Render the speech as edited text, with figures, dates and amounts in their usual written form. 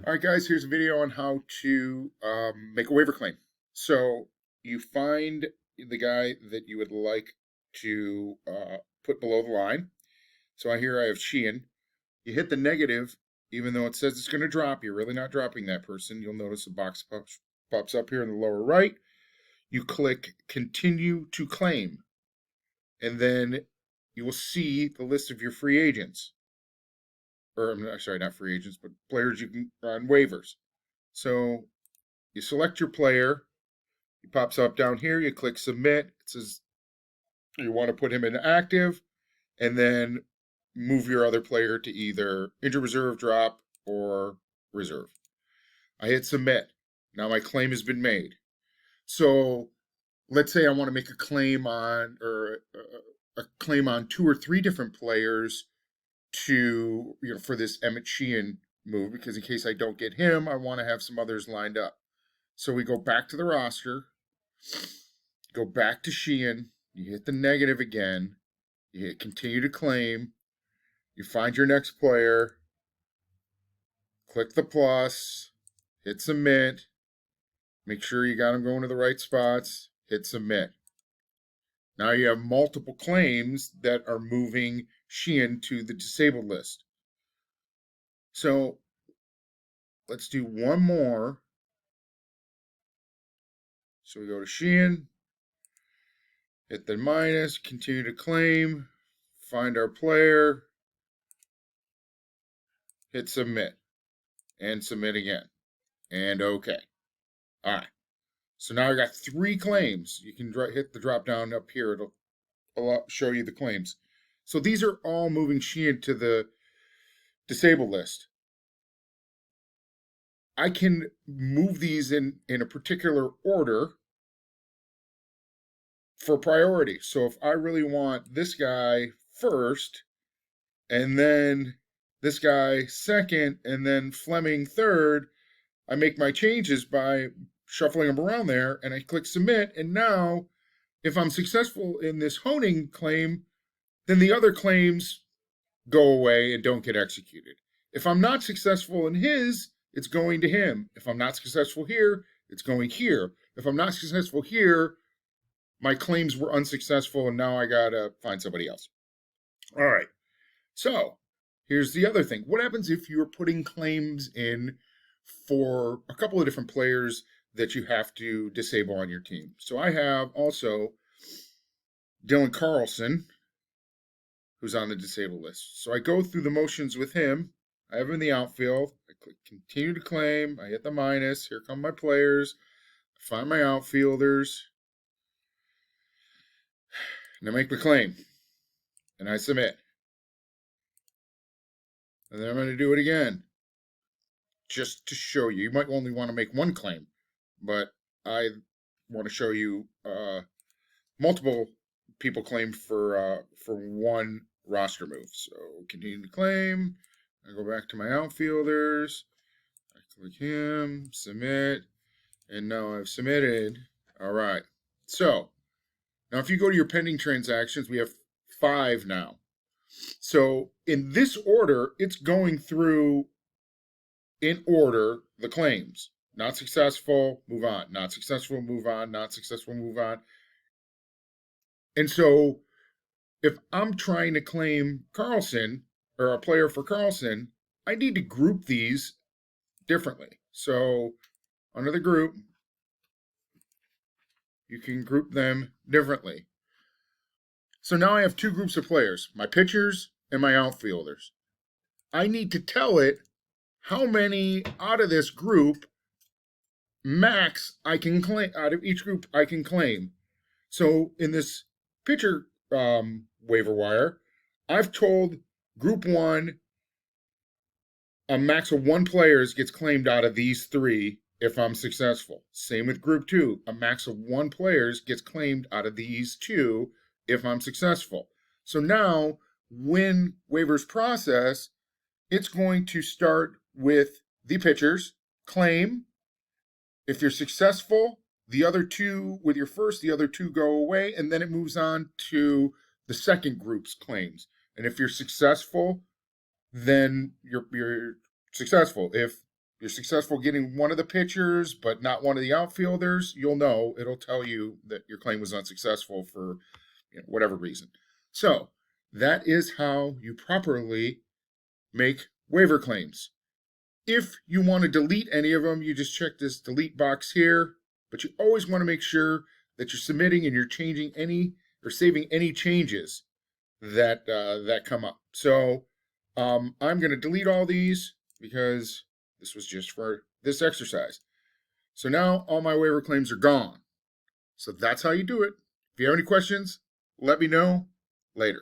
All right, guys, here's a video on how to make a waiver claim. So you find the guy that you would like to put below the line. So I have Sheehan. You hit the negative, even though it says it's going to drop. You're really not dropping that person. You'll notice a box pops up here in the lower right. You click Continue to Claim, and then you will see the list of your free agents. Or I'm sorry, not free agents, but players you can on waivers. So you select your player. He pops up down here. You click submit. It says you want to put him in active, and then move your other player to either injured reserve, drop, or reserve. I hit submit. Now my claim has been made. So let's say I want to make a claim on a claim on 2 or 3 different players to for this Emmett Sheehan move, because in case I don't get him, I want to have some others lined up. So we go back to the roster, go back to Sheehan, you hit the negative again, you hit continue to claim, you find your next player, click the plus, hit submit, make sure you got them going to the right spots, hit submit. Now you have multiple claims that are moving Sheehan to the disabled list. So let's do one more. So we go to Sheehan, hit the minus, continue to claim, find our player, hit submit, and submit again, and okay. All right. So now I got 3 claims. You can hit the drop down up here. It'll show you the claims. So these are all moving Sheehan to the disabled list. I can move these in a particular order for priority. So if I really want this guy first, and then this guy second, and then Fleming third, I make my changes by shuffling them around there, and I click submit. And now, if I'm successful in this honing claim, then the other claims go away and don't get executed. If I'm not successful in his, it's going to him. If I'm not successful here, it's going here. If I'm not successful here, my claims were unsuccessful, and now I gotta find somebody else. All right. So here's the other thing. What happens if you're putting claims in for a couple of different players that you have to disable on your team? So I have also Dylan Carlson, who's on the disabled list. So I go through the motions with him. I have him in the outfield. I click continue to claim. I hit the minus. Here come my players. I find my outfielders. And I make the claim. And I submit. And then I'm going to do it again, just to show you. You might only want to make one claim, but I want to show you multiple people claim for one roster move. So continue to claim. I go back to my outfielders. I click him, submit, and now I've submitted. All right. So now if you go to your pending transactions, we have 5 now. So in this order, it's going through in order the claims. Not successful, move on. Not successful, move on. Not successful, move on. And so if I'm trying to claim Carlson or a player for Carlson, I need to group these differently. So under the group, you can group them differently. So now I have 2 groups of players, my pitchers and my outfielders. I need to tell it how many out of this group max I can claim, out of each group I can claim. So in this pitcher waiver wire, I've told group 1 a max of 1 players gets claimed out of these 3 if I'm successful. Same with group 2, a max of 1 players gets claimed out of these 2 if I'm successful. So now when waivers process, it's going to start with the pitchers, claim. If you're successful, the other 2 with your first, the other 2 go away, and then it moves on to the second group's claims. And if you're successful, then you're successful. If you're successful getting one of the pitchers, but not one of the outfielders, you'll know. It'll tell you that your claim was unsuccessful for whatever reason. So that is how you properly make waiver claims. If you want to delete any of them, you just check this delete box here. But you always want to make sure that you're submitting and you're changing any or saving any changes that that come up. So I'm going to delete all these because this was just for this exercise. So now all my waiver claims are gone. So that's how you do it. If you have any questions, let me know later.